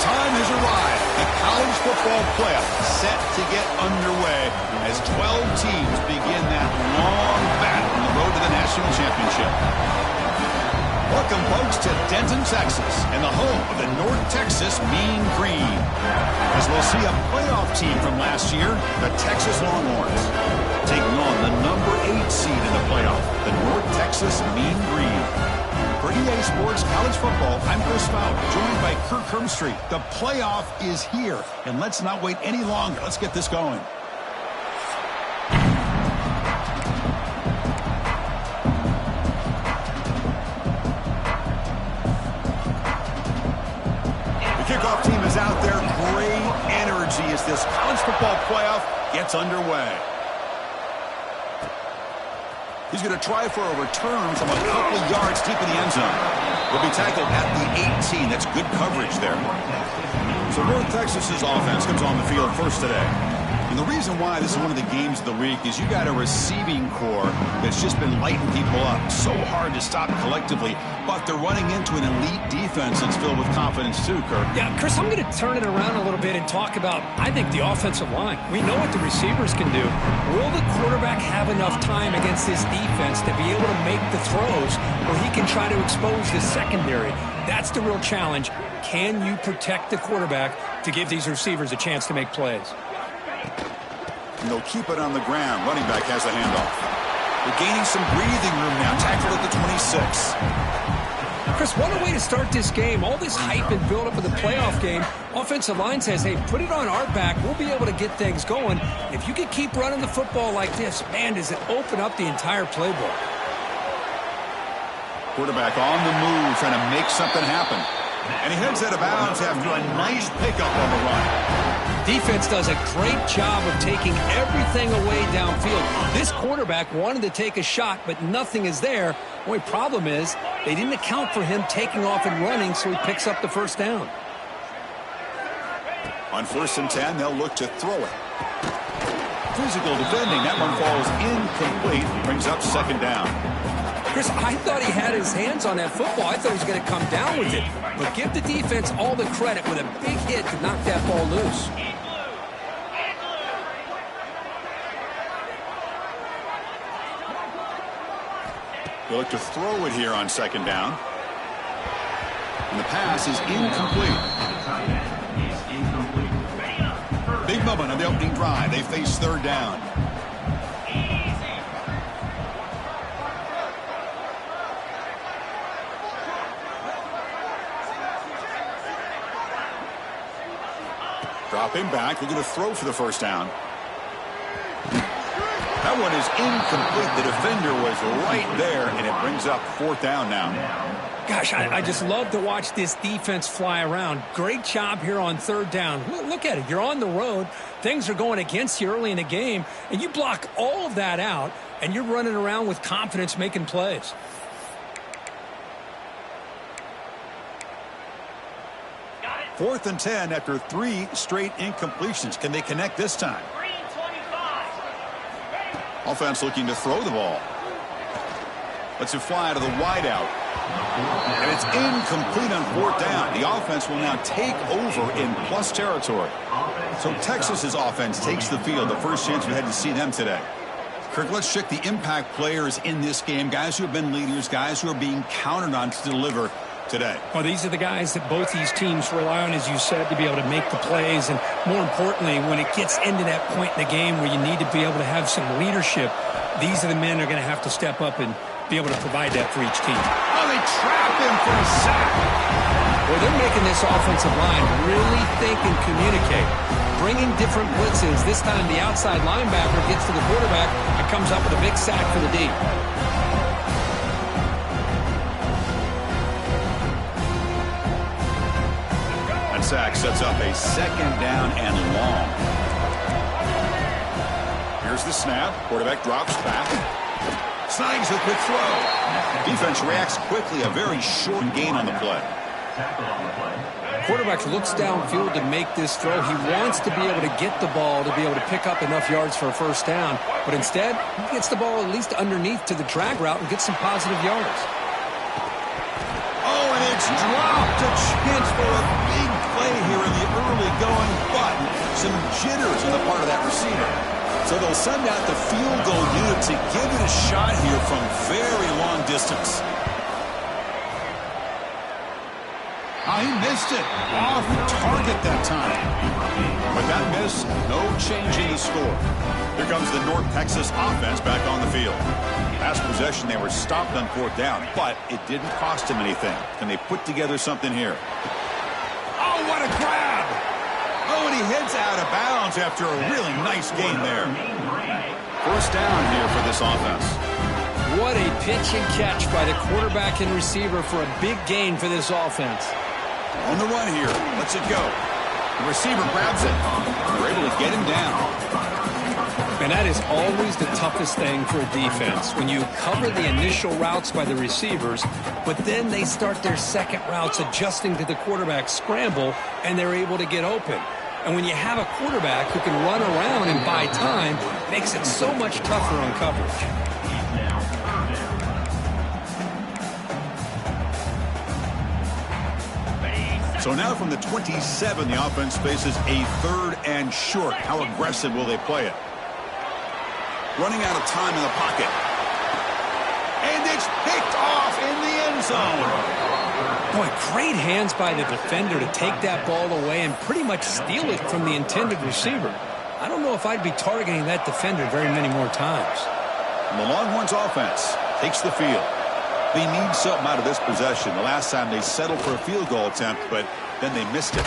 time has arrived. The college football playoff set to get underway as 12 teams begin that long battle on the road to the national championship. Welcome, folks, to Denton, Texas, and the home of the North Texas Mean Green. As we'll see a playoff team from last year, the Texas Longhorns, taking on the number 8 seed in the playoff, the North Texas Mean Green. For EA Sports College Football, I'm Chris Fowler, joined by Kirk Herbstreit. The playoff is here, and let's not wait any longer. Let's get this going. Kickoff team is out there. Great energy as this college football playoff gets underway. He's going to try for a return from a couple of yards deep in the end zone. Will be tackled at the 18. That's good coverage there. So North Texas's offense comes on the field first today. And the reason why this is one of the games of the week is you got a receiving core that's just been lighting people up. So hard to stop collectively, but they're running into an elite defense that's filled with confidence too, Kirk. Yeah, Chris, I'm going to turn it around a little bit and talk about, I think, the offensive line. We know what the receivers can do. Will the quarterback have enough time against this defense to be able to make the throws where he can try to expose the secondary? That's the real challenge. Can you protect the quarterback to give these receivers a chance to make plays? And they'll keep it on the ground. Running back has the handoff. They're gaining some breathing room now. Tackled at the 26. Chris, what a way to start this game. All this hype and build up of the playoff game. Offensive line says, hey, put it on our back. We'll be able to get things going. If you can keep running the football like this, man, does it open up the entire playbook. Quarterback on the move, trying to make something happen. And he heads out of bounds after a nice pickup on the run. Defense does a great job of taking everything away downfield. This quarterback wanted to take a shot, but nothing is there. The only problem is they didn't account for him taking off and running, so he picks up the first down. On 1st and 10, they'll look to throw it. Physical defending. That one falls incomplete. Brings up 2nd down. Chris, I thought he had his hands on that football. I thought he was going to come down with it. But give the defense all the credit with a big hit to knock that ball loose. They look to throw it here on 2nd down. And the pass is incomplete. Big moment on the opening drive. They face 3rd down. Drop him back. They're going to throw for the 1st down. That one is incomplete. The defender was right there, and it brings up 4th down now. Gosh, I just love to watch this defense fly around. Great job here on 3rd down. Look at it. You're on the road. Things are going against you early in the game, and you block all of that out, and you're running around with confidence making plays. Fourth and 10 after 3 straight incompletions. Can they connect this time? Offense looking to throw the ball. Lets it fly to the wideout. And it's incomplete on 4th down. The offense will now take over in plus territory. So Texas's offense takes the field. The first chance we had to see them today. Kirk, let's check the impact players in this game. Guys who have been leaders, guys who are being counted on to deliver today. Well, these are the guys that both these teams rely on, as you said, to be able to make the plays. And more importantly, when it gets into that point in the game where you need to be able to have some leadership, these are the men who are going to have to step up and be able to provide that for each team. Oh, they trap him for a sack. Well, they're making this offensive line really think and communicate. Bringing different blitzes. This time the outside linebacker gets to the quarterback and comes up with a big sack for the D. Sack sets up a 2nd down and long. Here's the snap. Quarterback drops back. Snags a quick throw. Defense reacts quickly. A very short gain on the play. Quarterback looks downfield to make this throw. He wants to be able to get the ball to be able to pick up enough yards for a 1st down. But instead, he gets the ball at least underneath to the drag route and gets some positive yards. Oh, and it's dropped. A chance for a big play here clearly going, but some jitters on the part of that receiver. So they'll send out the field goal unit to give it a shot here from very long distance. Oh, he missed it. Off target that time. With that miss, no changing the score. Here comes the North Texas offense back on the field. Last possession, they were stopped on 4th down, but it didn't cost them anything. Can they put together something here? Oh, what a grab! Oh, and he heads out of bounds after a really nice gain there. 1st down here for this offense. What a pitch and catch by the quarterback and receiver for a big gain for this offense. On the run here. Lets it go. The receiver grabs it. They're able to get him down. And that is always the toughest thing for a defense. When you cover the initial routes by the receivers, but then they start their second routes adjusting to the quarterback's scramble, and they're able to get open. And when you have a quarterback who can run around and buy time, it makes it so much tougher on coverage. So now from the 27, the offense faces a 3rd and short. How aggressive will they play it? Running out of time in the pocket. And it's picked off in the end zone. Boy, great hands by the defender to take that ball away and pretty much steal it from the intended receiver. I don't know if I'd be targeting that defender very many more times. And the Longhorns offense takes the field. They need something out of this possession. The last time they settled for a field goal attempt, but then they missed it.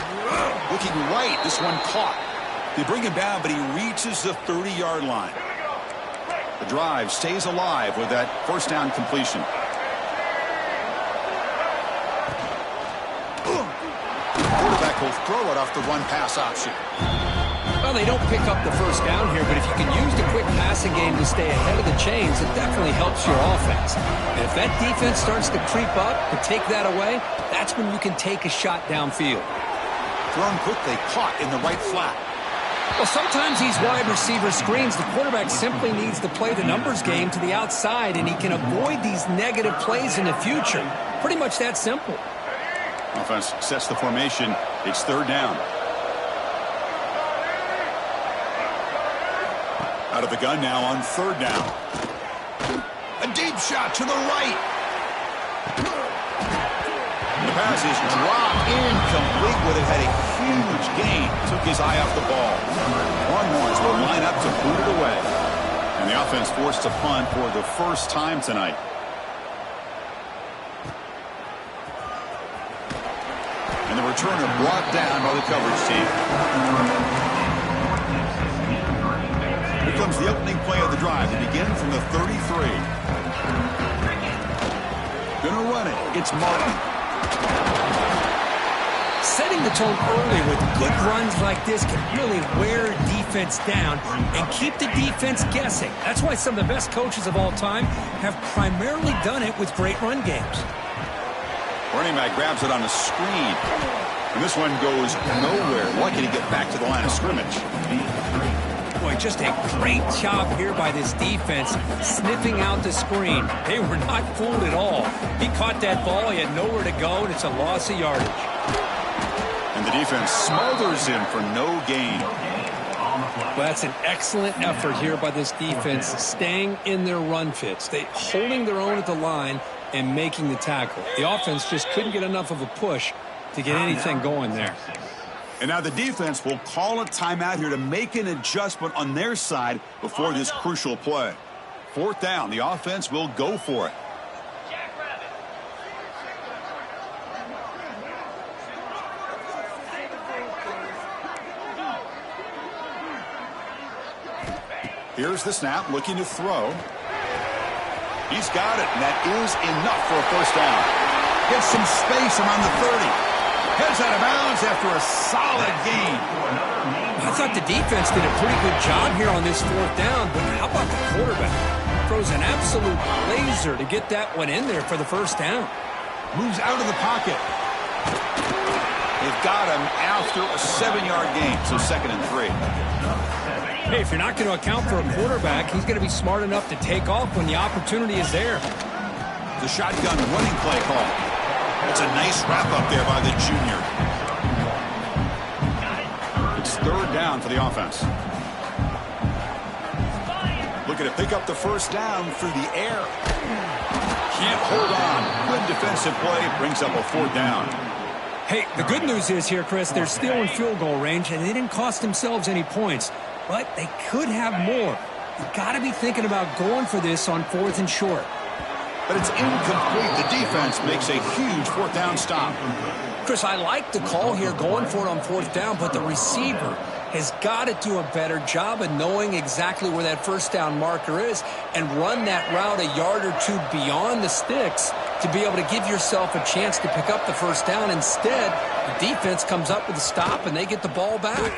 Looking right, this one caught. They bring him down, but he reaches the 30-yard line. The drive stays alive with that 1st down completion. Quarterback will throw it off the run-pass option. Well, they don't pick up the 1st down here, but if you can use the quick passing game to stay ahead of the chains, it definitely helps your offense. And if that defense starts to creep up to take that away, that's when you can take a shot downfield. Thrown quickly, caught in the right flat. Well, sometimes these wide receiver screens, the quarterback simply needs to play the numbers game to the outside, and he can avoid these negative plays in the future. Pretty much that simple. Offense sets the formation. It's 3rd down. Out of the gun now on 3rd down. A deep shot to the right. The pass is dropped incomplete, but it had a huge gain. Took his eye off the ball. Longhorns will line up to boot it away. And the offense forced to punt for the 1st time tonight. And the returner brought down by the coverage team. Here comes the opening play of the drive. They begin from the 33. Gonna run it. It's Martin. Setting the tone early with good runs like this can really wear defense down and keep the defense guessing. That's why some of the best coaches of all time have primarily done it with great run games. Running back grabs it on a screen. And this one goes nowhere. Lucky to get back to the line of scrimmage. Boy, just a great job here by this defense, sniffing out the screen. They were not fooled at all. He caught that ball, he had nowhere to go, and it's a loss of yardage. And the defense smothers him for no gain. Well, that's an excellent effort here by this defense, staying in their run fits. They holding their own at the line and making the tackle. The offense just couldn't get enough of a push to get anything going there. And now the defense will call a timeout here to make an adjustment on their side before this crucial play. 4th down, the offense will go for it. Here's the snap, looking to throw. He's got it, and that is enough for a 1st down. Gets some space around the 30. Heads out of bounds after a solid gain. I thought the defense did a pretty good job here on this 4th down, but how about the quarterback? Throws an absolute laser to get that one in there for the 1st down. Moves out of the pocket. They've got him after a 7-yard gain, so 2nd and 3. Hey, if you're not going to account for a quarterback, he's going to be smart enough to take off when the opportunity is there. The shotgun running play call. It's a nice wrap up there by the junior. It's third down for the offense. Looking to pick up the first down through the air. Can't hold on. Good defensive play. Brings up a fourth down. Hey, the good news is here, Chris, they're still in field goal range, and they didn't cost themselves any points. But they could have more. You've got to be thinking about going for this on 4th and short. But it's incomplete. The defense makes a huge fourth down stop. Chris, I like the call here going for it on 4th down, but the receiver has got to do a better job of knowing exactly where that first down marker is and run that route a yard or two beyond the sticks to be able to give yourself a chance to pick up the first down. Instead, the defense comes up with a stop and they get the ball back.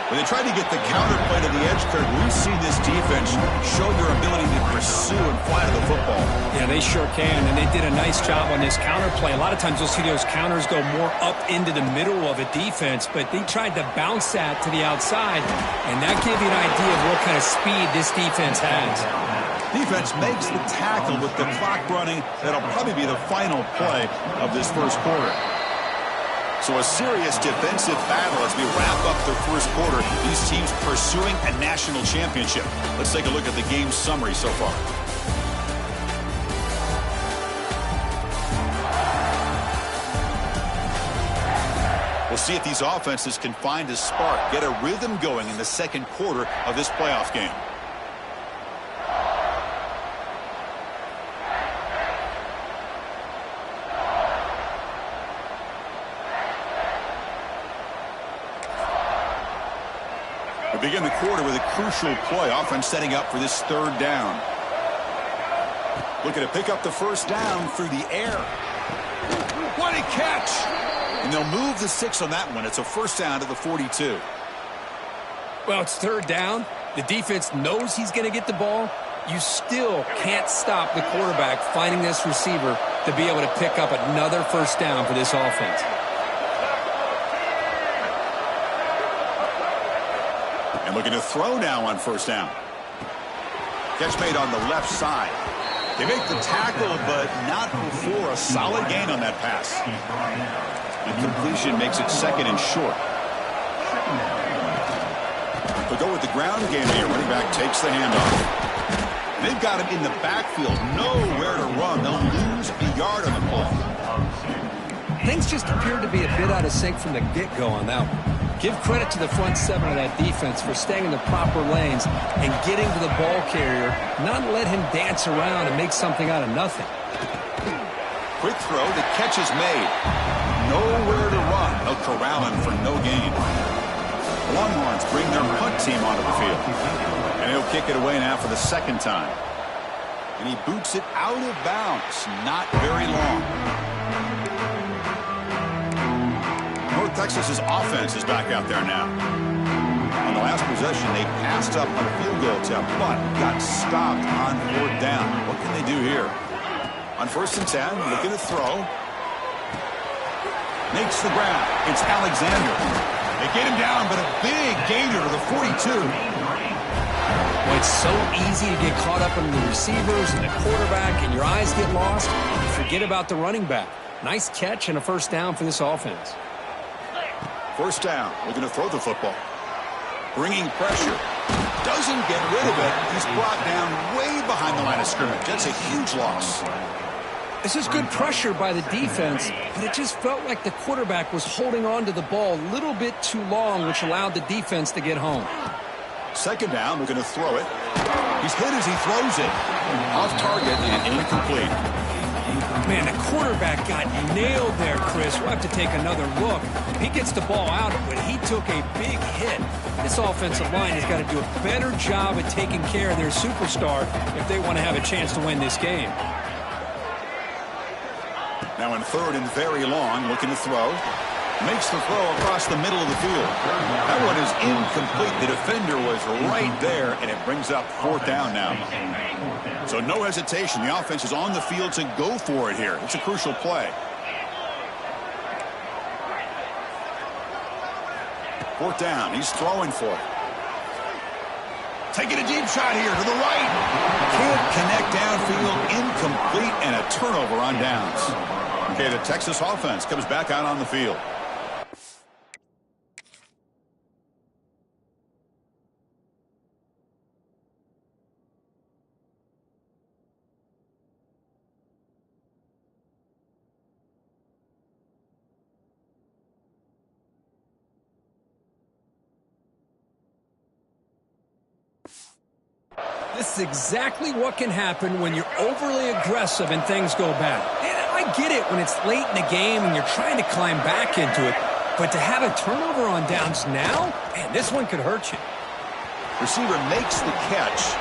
When they try to get the counter play to the edge, Kurt, we've seen this defense show their ability to pursue and fly to the football. Yeah, they sure can, and they did a nice job on this counter play. A lot of times you'll see those counters go more up into the middle of a defense, but they tried to bounce that to the outside, and that gives you an idea of what kind of speed this defense has. Defense makes the tackle with the clock running. That'll probably be the final play of this first quarter. So a serious defensive battle as we wrap up the first quarter. These teams pursuing a national championship. Let's take a look at the game summary so far. We'll see if these offenses can find a spark, get a rhythm going in the second quarter of this playoff game. We begin the quarter with a crucial play. Offense setting up for this third down. Looking to pick up the first down through the air. What a catch! And they'll move the 6 on that one. It's a first down to the 42. Well, it's third down. The defense knows he's going to get the ball. You still can't stop the quarterback finding this receiver to be able to pick up another first down for this offense. And looking to throw now on first down. Catch made on the left side. They make the tackle, but not before a solid gain on that pass. And completion makes it second and short. They'll go with the ground game here. Running back takes the handoff. They've got him in the backfield. Nowhere to run. They'll lose a yard on the ball. Things just appeared to be a bit out of sync from the get-go on that one. Give credit to the front 7 of that defense for staying in the proper lanes and getting to the ball carrier, not let him dance around and make something out of nothing. Quick throw, the catch is made. Nowhere to run. They'll corral him for no gain. Longhorns bring their punt team onto the field. And he'll kick it away now for the second time. And he boots it out of bounds. Not very long. North Texas's offense is back out there now. On the last possession, they passed up on a field goal attempt, but got stopped on fourth down. What can they do here? On 1st and 10, looking to throw. Makes the ground. It's Alexander. They get him down, but a big gainer to the 42. Well, it's so easy to get caught up in the receivers and the quarterback, and your eyes get lost. You forget about the running back. Nice catch and a first down for this offense. First down, looking to throw the football. Bringing pressure. Doesn't get rid of it. He's brought down way behind the line of scrimmage. That's a huge loss. This is good pressure by the defense, but it just felt like the quarterback was holding on to the ball a little bit too long, which allowed the defense to get home. Second down, looking to throw it. He's hit as he throws it. Off target and incomplete. Man, the quarterback got nailed there, Chris. We'll have to take another look. He gets the ball out, but he took a big hit. This offensive line has got to do a better job at taking care of their superstar if they want to have a chance to win this game. Now in third and very long, looking to throw. Makes the throw across the middle of the field. That one is incomplete. The defender was right there, and it brings up fourth down now. So no hesitation. The offense is on the field to go for it here. It's a crucial play. Fourth down. He's throwing for it. Taking a deep shot here to the right. Can't connect downfield. Incomplete, and a turnover on downs. Okay, the Texas offense comes back out on the field. This is exactly what can happen when you're overly aggressive and things go bad. And I get it when it's late in the game and you're trying to climb back into it. But to have a turnover on downs now, man, this one could hurt you. Receiver makes the catch.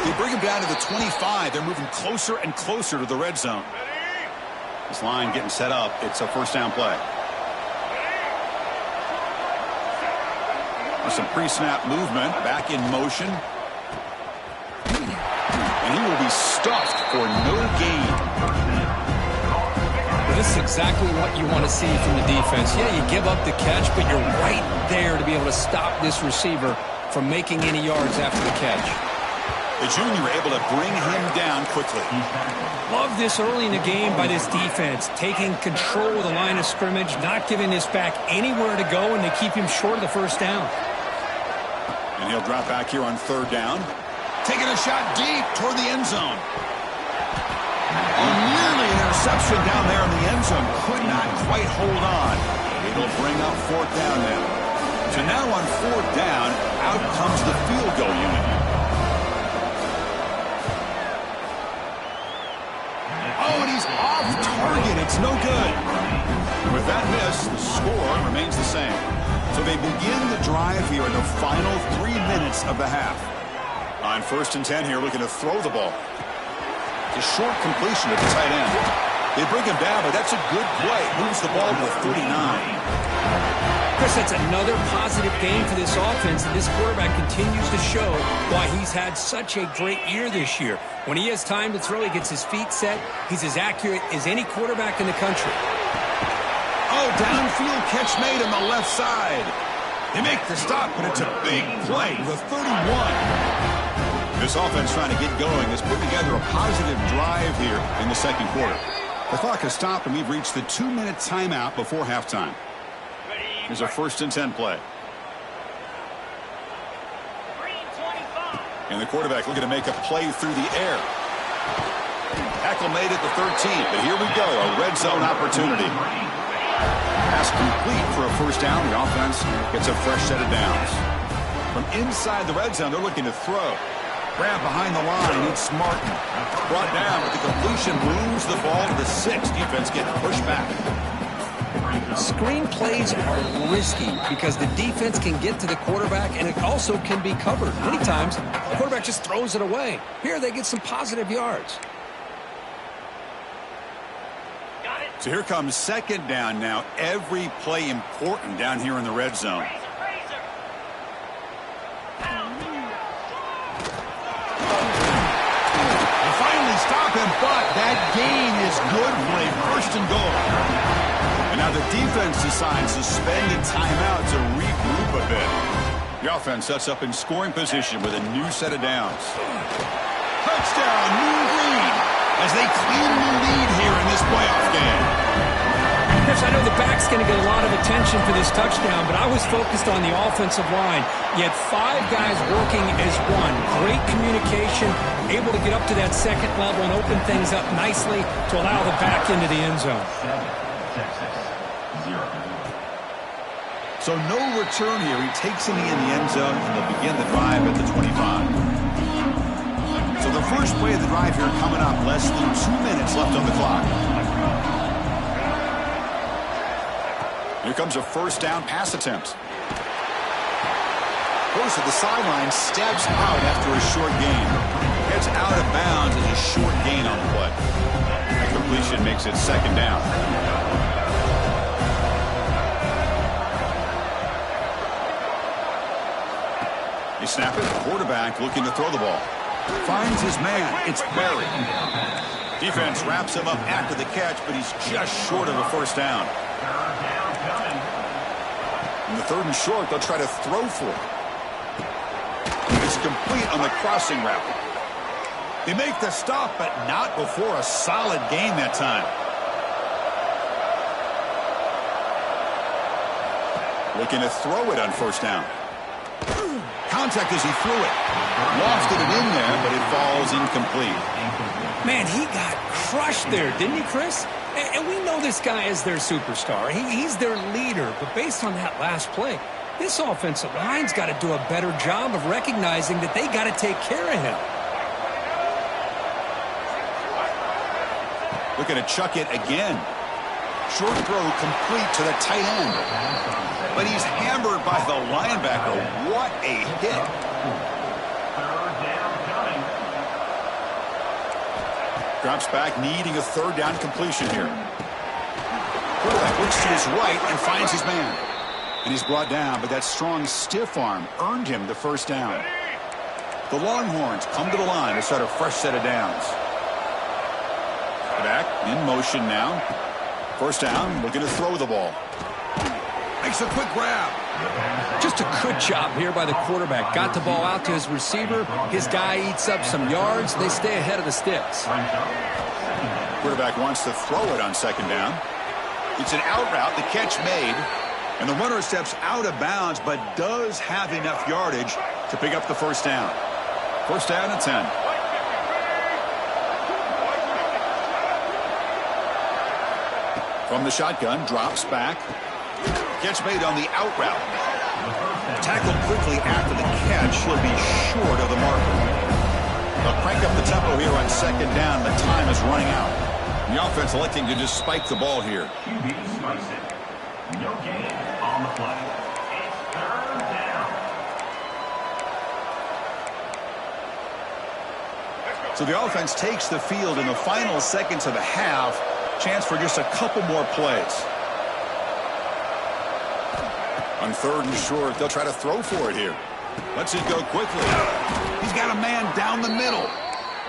They bring him down to the 25. They're moving closer and closer to the red zone. This line getting set up. It's a first down play. There's some pre-snap movement. Back in motion. And he will be stuffed for no gain. This is exactly what you want to see from the defense. Yeah, you give up the catch, but you're right there to be able to stop this receiver from making any yards after the catch. The junior able to bring him down quickly. Love this early in the game by this defense, taking control of the line of scrimmage, not giving this back anywhere to go, and they keep him short of the first down. And he'll drop back here on third down. Taking a shot deep toward the end zone. Nearly an interception down there in the end zone. Could not quite hold on. It'll bring up fourth down now. So now on fourth down, out comes the field goal unit. Oh, and he's off target. It's no good. With that miss, the score remains the same. So they begin the drive here in the final 3 minutes of the half. On 1st and 10 here, looking to throw the ball. A short completion at the tight end. They bring him down, but that's a good play. Moves the ball to the 39. Chris, that's another positive game for this offense, and this quarterback continues to show why he's had such a great year this year. When he has time to throw, he gets his feet set. He's as accurate as any quarterback in the country. Oh, downfield catch made on the left side. They make the stop, but it's a big play. The 31. This offense trying to get going has put together a positive drive here in the second quarter. The clock has stopped, and we've reached the 2-minute timeout before halftime. Here's a 1st and 10 play. And the quarterback looking to make a play through the air. Tackle made at the 13, but here we go, a red zone opportunity. Pass complete for a first down. The offense gets a fresh set of downs. From inside the red zone, they're looking to throw. Grab behind the line. It's Martin. Brought down with the completion. Moves the ball to the 6. Defense getting pushed back. Screen plays are risky because the defense can get to the quarterback, and it also can be covered. Many times, the quarterback just throws it away. Here, they get some positive yards. So here comes second down now. Every play important down here in the red zone. Stop him, but that gain is good for a 1st and goal. And now the defense decides to spend a timeout to regroup a bit. The offense sets up in scoring position with a new set of downs. Touchdown, New Green, as they claim the lead here in this playoff game. Chris, I know the back's going to get a lot of attention for this touchdown, but I was focused on the offensive line. You had 5 guys working as one. Great communication, able to get up to that second level and open things up nicely to allow the back into the end zone. So no return here. He takes him in the end zone, and they'll begin the drive at the 25. So the first play of the drive here coming up. Less than 2 minutes left on the clock. Here comes a first down pass attempt. Goes to the sideline, steps out after a short gain. Gets out of bounds as a short gain on the play. That completion makes it second down. They snap it. Quarterback looking to throw the ball. Finds his man. It's Berry. Defense wraps him up after the catch, but he's just short of a first down. In the 3rd and short, they'll try to throw for it. It's complete on the crossing route. They make the stop, but not before a solid gain that time. Looking to throw it on first down. Contact as he threw it. Lofted it in there, but it falls incomplete. Man, he got crushed there, didn't he, Chris? And we know this guy is their superstar. He's their leader. But based on that last play, This offensive line's got to do a better job of recognizing that they got to take care of him. Looking to chuck it again. Short throw complete to the tight end. But he's hammered by the linebacker. What a hit. Drops back, needing a third down completion here. Quarterback looks to his right and finds his man. And he's brought down, but that strong stiff arm earned him the first down. The Longhorns come to the line to start a fresh set of downs. Back in motion now. First down, looking to throw the ball. Makes a quick grab. Just a good job here by the quarterback. Got the ball out to his receiver. His guy eats up some yards. They stay ahead of the sticks. Quarterback wants to throw it on second down. It's an out route, the catch made. And the runner steps out of bounds, but does have enough yardage to pick up the first down. First down and 10. From the shotgun, drops back. Catch made on the out route. Tackled quickly after the catch. He'll be short of the marker. They'll crank up the tempo here on second down. The time is running out. The offense electing to just spike the ball here. QB spikes it. No gain on the play. It's third down. So the offense takes the field in the final seconds of the half. Chance for just a couple more plays. On third and short, they'll try to throw for it here. Lets it go quickly. He's got a man down the middle.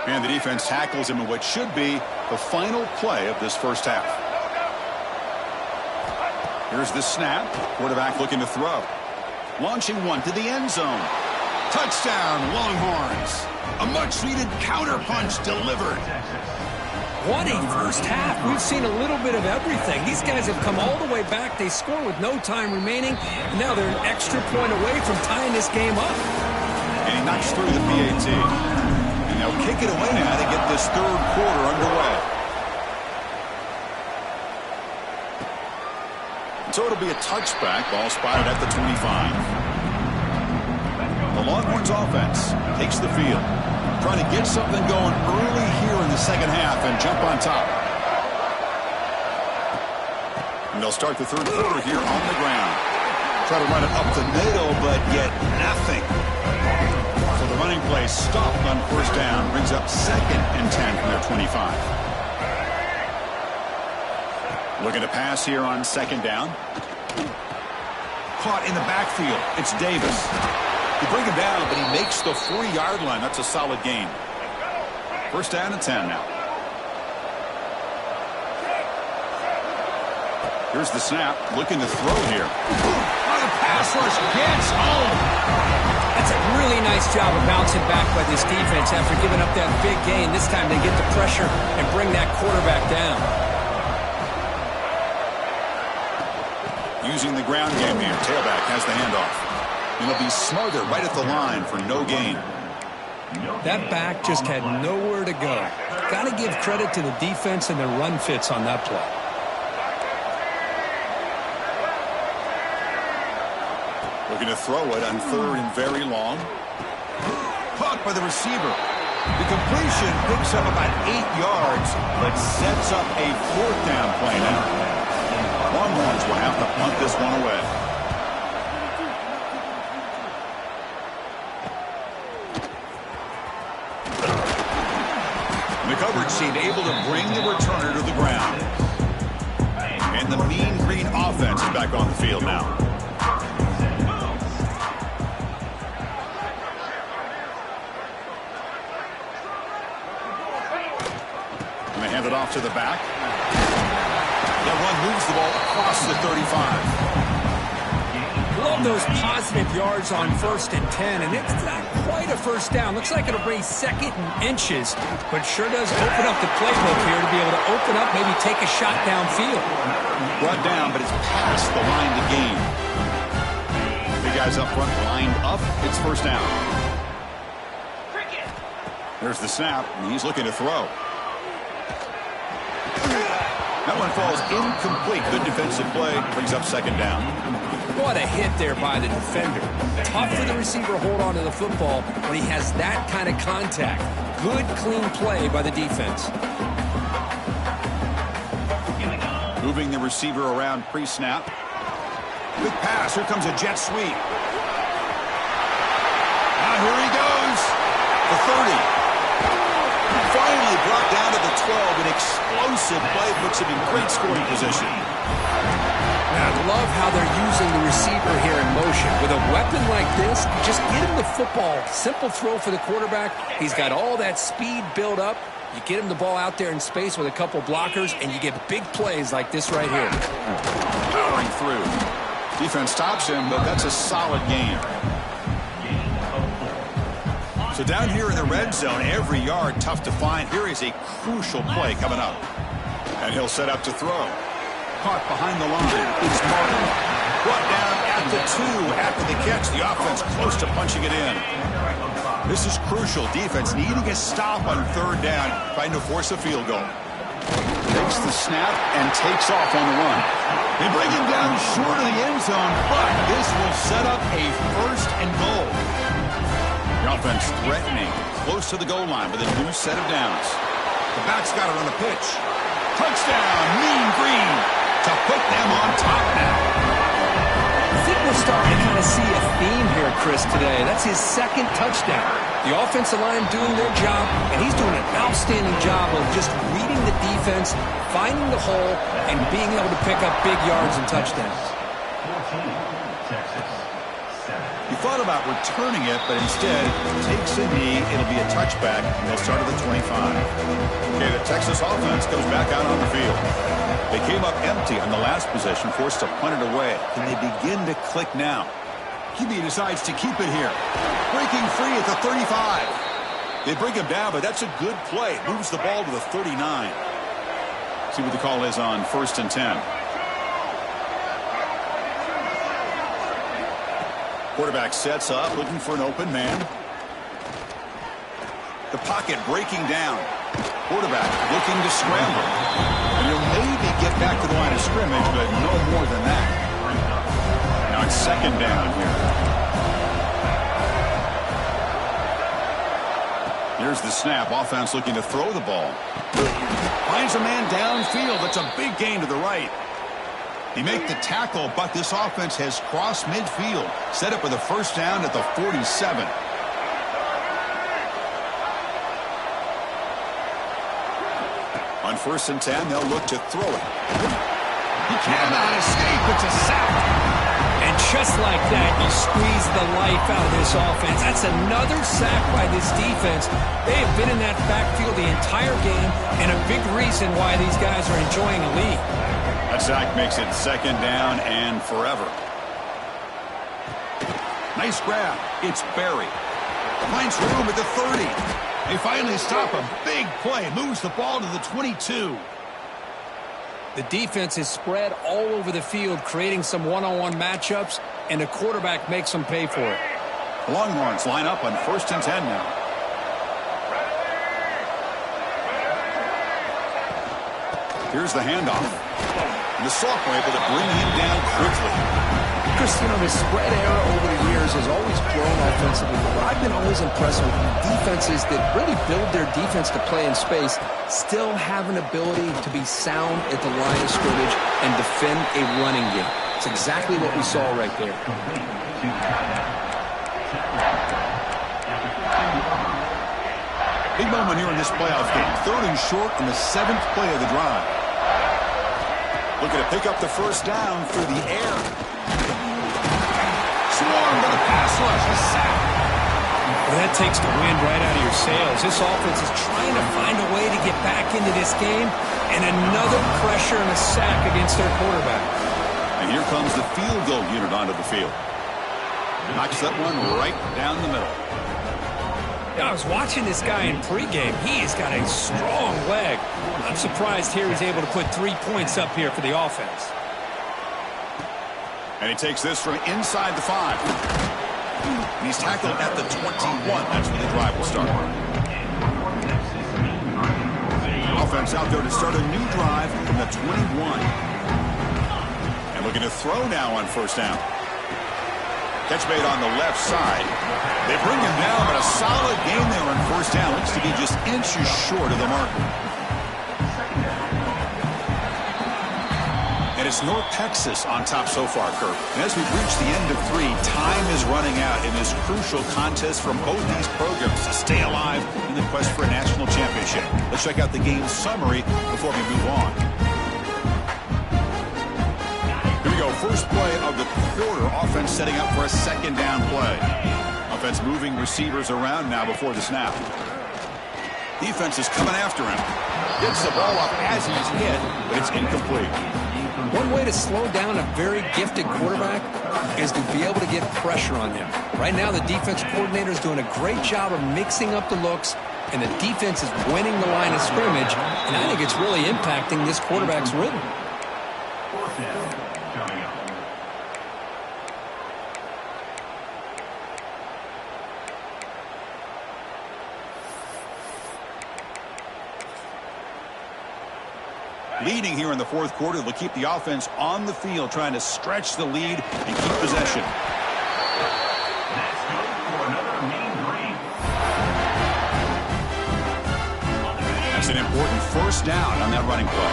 And the defense tackles him in what should be the final play of this first half. Here's the snap. Quarterback looking to throw. Launching one to the end zone. Touchdown, Longhorns. A much-needed counterpunch delivered. What a first half. We've seen a little bit of everything. These guys have come all the way back. They score with no time remaining. And now they're an extra point away from tying this game up. And he knocks through the PAT. And they'll kick it away now to get this third quarter underway. So it'll be a touchback. Ball spotted at the 25. The Longhorns offense takes the field. Trying to get something going early here in the second half and jump on top. And they'll start the third quarter here on the ground. Try to run it up the middle, but get nothing. So the running play stopped on first down. Brings up second and 10 from their 25. Looking to pass here on second down. Caught in the backfield. It's Davis. They bring him down, but he makes the 4-yard line. That's a solid gain. First down and 10 now. Here's the snap. Looking to throw here. On a pass rush. Gets home. That's a really nice job of bouncing back by this defense after giving up that big gain. This time they get the pressure and bring that quarterback down. Using the ground game here. Tailback has the handoff. And he'll be smothered right at the line for no gain. That back just had nowhere to go. Got to give credit to the defense and their run fits on that play. Looking to throw it on third and very long. Caught by the receiver. The completion picks up about 8 yards, but sets up a fourth down play now. Longhorns will have to punt this one away. The coverage team able to bring the returner to the ground. And the mean green offense is back on the field now. And they hand it off to the back. That run moves the ball across the 35. Love those positive yards on first and 10, and it's not quite a first down. Looks like it'll bring second and inches, but sure does open up the playbook here to be able to open up, maybe take a shot downfield. Brought down, but it's past the line to gain. Big guys up front lined up. It's first down. There's the snap, and he's looking to throw. That one falls incomplete. Good defensive play. Brings up second down. Well, What a hit there by the defender. Tough for the receiver to hold on to the football when he has that kind of contact. Good, clean play by the defense. Moving the receiver around pre-snap. Quick pass. Here comes a jet sweep. Now here he goes. The 30. Finally brought down to the 12. An explosive play puts him in great scoring position. I love how they're using the receiver here in motion. With a weapon like this, just get him the football. Simple throw for the quarterback. He's got all that speed built up. You get him the ball out there in space with a couple blockers, and you get big plays like this right here. Powering through. Defense stops him, but that's a solid game. So down here in the red zone, every yard tough to find. Here is a crucial play coming up. And he'll set up to throw. Caught behind the line. It's Martin. Brought down at the 2 after the catch. The offense close to punching it in. This is crucial. Defense needing a stop on 3rd down, trying to force a field goal. Takes the snap and takes off on the run. They bring him down short of the end zone, but this will set up a 1st and goal. The offense threatening, close to the goal line with a new set of downs. The back's got it on the pitch. Touchdown, Mean Green, to put them on top now. I think we're starting to kind of see a theme here, Chris, today. That's his 2nd touchdown. The offensive line doing their job, and he's doing an outstanding job of just reading the defense, finding the hole, and being able to pick up big yards and touchdowns. 14, Texas, 7. He thought about returning it, but instead takes a knee. It'll be a touchback. They'll start at the 25. Okay, the Texas offense comes back out on the field. They came up empty on the last possession, forced to punt it away. Can they begin to click now? QB decides to keep it here. Breaking free at the 35. They bring him down, but that's a good play. Moves the ball to the 39. See what the call is on 1st and 10. Quarterback sets up, looking for an open man. The pocket breaking down. Quarterback looking to scramble. And he'll maybe get back to the line of scrimmage, but no more than that. Now it's 2nd down here. Here's the snap. Offense looking to throw the ball. Finds a man downfield. That's a big gain to the right. He made the tackle, but this offense has crossed midfield. Set up with a 1st down at the 47. On 1st and 10, they'll look to throw it. He cannot escape. It's a sack. And just like that, you squeeze the life out of this offense. That's another sack by this defense. They have been in that backfield the entire game, and a big reason why these guys are enjoying a lead. That sack makes it 2nd down and forever. Nice grab. It's Barry. Finds room at the 30. They finally stop a big play. Moves the ball to the 22. The defense is spread all over the field, creating some one-on-one matchups, and the quarterback makes them pay for it. The Longhorns line up on 1st and 10 now. Here's the handoff. And the sophomore able to bring him down quickly. Chris, you know, the spread era over the years has always grown offensively, but what I've been always impressed with defenses that really build their defense to play in space still have an ability to be sound at the line of scrimmage and defend a running game. It's exactly what we saw right there. Big moment here in this playoff game. 3rd and short on the 7th play of the drive. Looking to pick up the 1st down through the air. Swarmed by the pass rush. A sack. Well, that takes the wind right out of your sails. This offense is trying to find a way to get back into this game, and another pressure and a sack against their quarterback. And here comes the field goal unit onto the field. Knocks that one right down the middle. I was watching this guy in pregame. He has got a strong leg. I'm surprised here he's able to put 3 points up here for the offense. And he takes this from inside the 5. And he's tackled at the 21. That's where the drive will start. Offense out there to start a new drive from the 21. And looking to throw now on 1st down. Catch made on the left side. They bring him down, but a solid gain there on first down. Looks to be just inches short of the marker. And it's North Texas on top so far, Kirk. And as we've reached the end of 3, time is running out in this crucial contest from both these programs to stay alive in the quest for a national championship. Let's check out the game summary before we move on. Here we go. First play of the quarter. Offense setting up for a second down play. Offense moving receivers around now before the snap. Defense is coming after him. Gets the ball up as he's hit, but it's incomplete. One way to slow down a very gifted quarterback is to be able to get pressure on him. Right now, the defense coordinator is doing a great job of mixing up the looks, and the defense is winning the line of scrimmage, and I think it's really impacting this quarterback's rhythm. Fourth down coming up. Leading here in the fourth quarter, they'll keep the offense on the field, trying to stretch the lead and keep possession. That's good for another mean green. That's an important first down on that running play.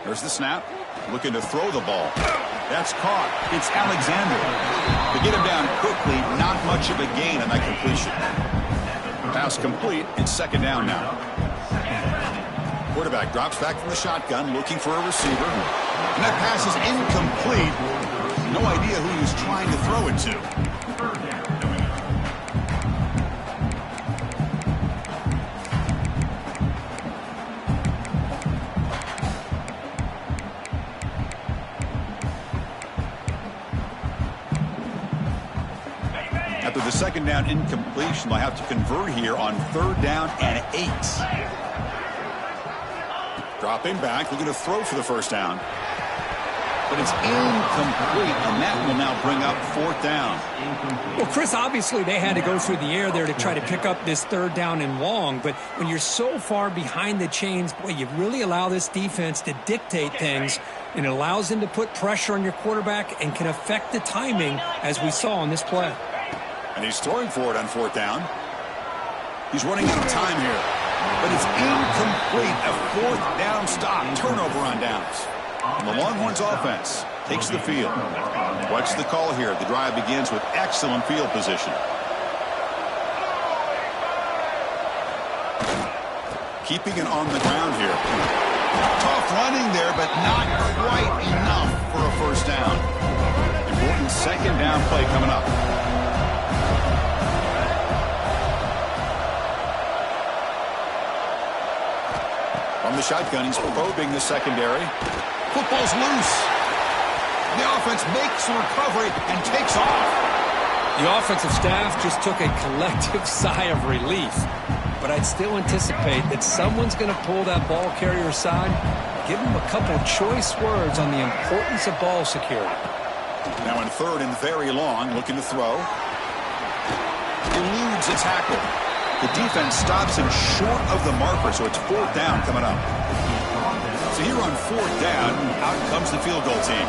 There's the snap. Looking to throw the ball. That's caught. It's Alexander. To get him down quickly, not much of a gain on that completion. Pass complete. It's second down now. Quarterback drops back from the shotgun, looking for a receiver. And that pass is incomplete. No idea who he was trying to throw it to. After the second down incompletion, they'll have to convert here on third down and 8. Dropping back, looking to throw for the first down. But it's incomplete, and that will now bring up fourth down. Well, Chris, obviously they had to go through the air there to try to pick up this third down and long, but when you're so far behind the chains, boy, you really allow this defense to dictate things, and it allows them to put pressure on your quarterback and can affect the timing, as we saw on this play. And he's throwing for it on fourth down. He's running out of time here. But it's incomplete. A fourth down stop. Turnover on downs. And the Longhorns offense takes the field. What's the call here? The drive begins with excellent field position. Keeping it on the ground here. Tough running there, but not quite enough for a first down. Important second down play coming up. From the shotgun, he's probing the secondary. Football's loose. The offense makes the recovery and takes off. The offensive staff just took a collective sigh of relief. But I'd still anticipate that someone's going to pull that ball carrier aside, give him a couple choice words on the importance of ball security. Now in third and very long, looking to throw. Eludes a tackle. The defense stops him short of the marker, so it's fourth down coming up. So here on fourth down, out comes the field goal team.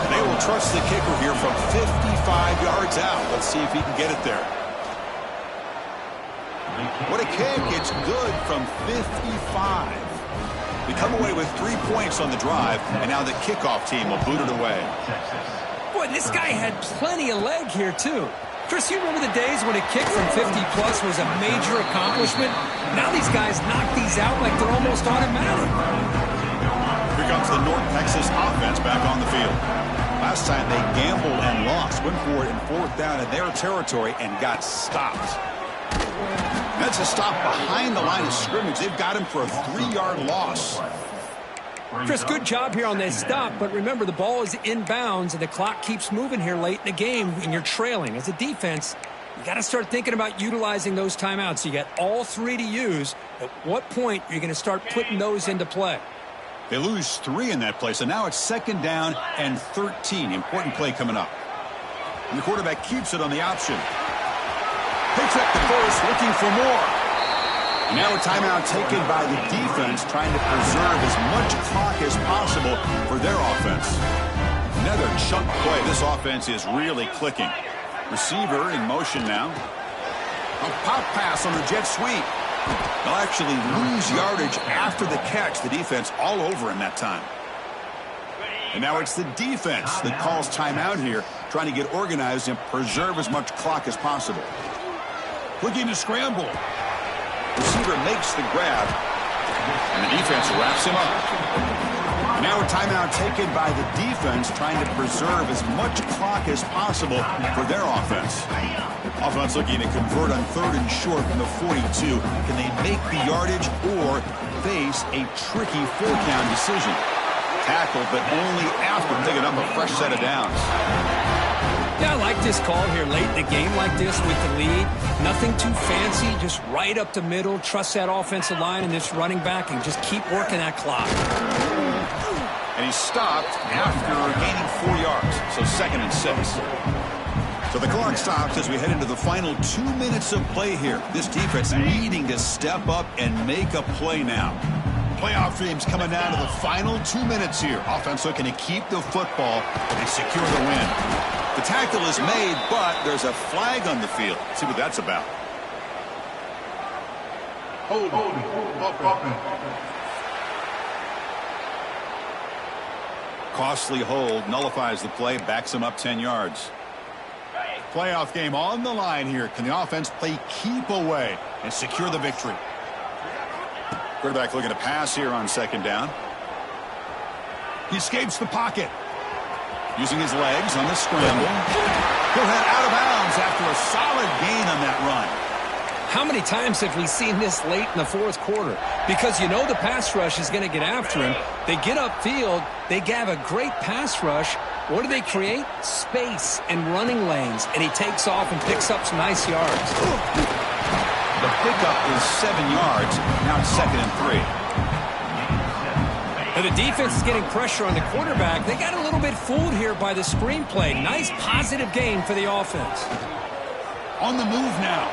They will trust the kicker here from 55 yards out. Let's see if he can get it there. What a kick. It's good from 55. We come away with 3 points on the drive, and now the kickoff team will boot it away. Boy, this guy had plenty of leg here, too. Chris, you remember the days when a kick from 50-plus was a major accomplishment? Now these guys knock these out like they're almost automatic. Here comes the North Texas offense back on the field. Last time they gambled and lost. Went for it in fourth down in their territory and got stopped. That's a stop behind the line of scrimmage. They've got him for a 3-yard loss. Chris, good job here on this stop, but remember the ball is inbounds and the clock keeps moving here late in the game and you're trailing. As a defense, you got to start thinking about utilizing those timeouts. You got all 3 to use. At what point are you going to start putting those into play? They lose 3 in that play, so now it's second down and 13. Important play coming up. And the quarterback keeps it on the option. Picks up the first, looking for more. And now a timeout taken by the defense, trying to preserve as much clock as possible for their offense. Another chunk play. This offense is really clicking. Receiver in motion now. A pop pass on the jet sweep. They'll actually lose yardage after the catch. The defense all over him that time. And now it's the defense that calls timeout here, trying to get organized and preserve as much clock as possible. Looking to scramble. Receiver makes the grab, and the defense wraps him up. Now a timeout taken by the defense, trying to preserve as much clock as possible for their offense. Offense looking to convert on 3rd and short from the 42. Can they make the yardage or face a tricky 4-count decision? Tackled, but only after picking up a fresh set of downs. Yeah, I like this call here late in the game like this with the lead. Nothing too fancy, just right up the middle. Trust that offensive line and this running back and just keep working that clock. And he stopped after gaining 4 yards, so 2nd and 6. So the clock stops as we head into the final 2 minutes of play here. This defense needing to step up and make a play now. Playoff dreams coming down to the final 2 minutes here. Offense looking to keep the football and secure the win. The tackle is made, but there's a flag on the field. Let's see what that's about. Hold. Costly hold, nullifies the play, backs him up 10 yards. Playoff game on the line here. Can the offense play keep away and secure the victory? Quarterback looking to pass here on 2nd down. He escapes the pocket. Using his legs on the scramble. He'll head out of bounds after a solid gain on that run. How many times have we seen this late in the 4th quarter? Because you know the pass rush is going to get after him. They get upfield. They have a great pass rush. What do they create? Space and running lanes. And he takes off and picks up some nice yards. The pickup is 7 yards. Now it's 2nd and 3. And the defense is getting pressure on the quarterback. They got a little bit fooled here by the screenplay. Nice positive gain for the offense. On the move now.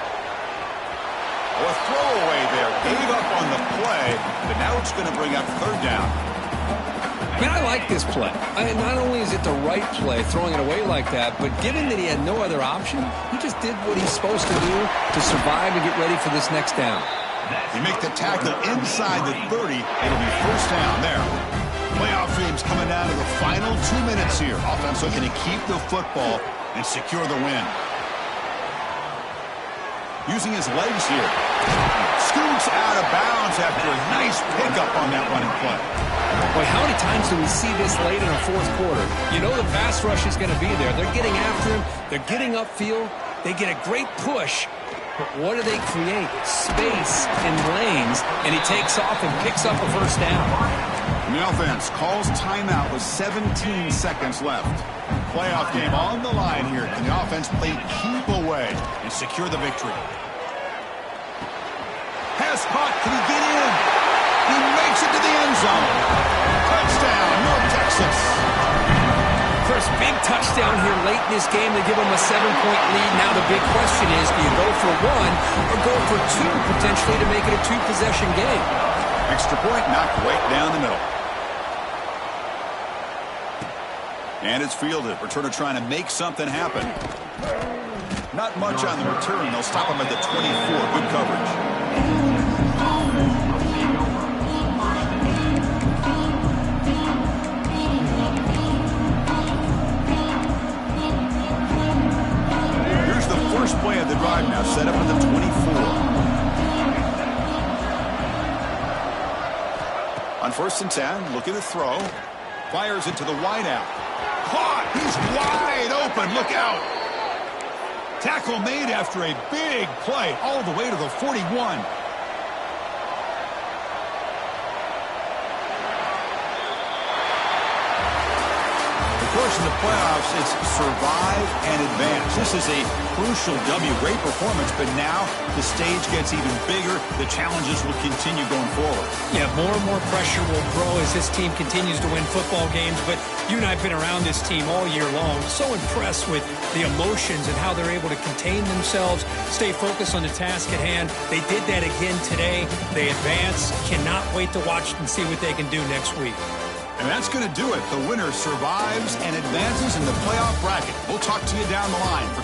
A throwaway there. Gave up on the play, but now it's going to bring up 3rd down. I mean, I like this play. Not only is it the right play, throwing it away like that, but given that he had no other option, he just did what he's supposed to do to survive and get ready for this next down. You make the tackle inside the 30. It'll be 1st down there. Playoff dreams coming down to the final 2 minutes here. Offense looking to keep the football and secure the win. Using his legs here. Scoots out of bounds after a nice pickup on that running play. Boy, how many times do we see this late in a 4th quarter? You know the pass rush is going to be there. They're getting after him. They're getting upfield. They get a great push. But what do they create? Space and lanes. And he takes off and picks up a 1st down. And the offense calls timeout with 17 seconds left. Playoff game on the line here. Can the offense play keep away and secure the victory? Pass caught. Can he get in? He makes it to the end zone. Touchdown, North Texas. First big touchdown here late in this game to give them a 7-point lead. Now the big question is, do you go for 1 or go for 2 potentially to make it a 2-possession game? Extra point knocked right down the middle. And it's fielded. Returner trying to make something happen. Not much on the return. They'll stop him at the 24. Good coverage. Here's the first play of the drive now. Set up at the 24. On 1st and 10, looking to throw. Fires it to the wideout. Caught! He's wide open. Look out! Tackle made after a big play all the way to the 41. Of course, in the playoffs, it's survive and advance. This is a crucial W. Great performance, but now the stage gets even bigger. The challenges will continue going forward. Yeah, more and more pressure will grow as this team continues to win football games. But you and I have been around this team all year long. So impressed with the emotions and how they're able to contain themselves, stay focused on the task at hand. They did that again today. They advance. Cannot wait to watch and see what they can do next week. And that's going to do it. The winner survives and advances in the playoff bracket. We'll talk to you down the line. For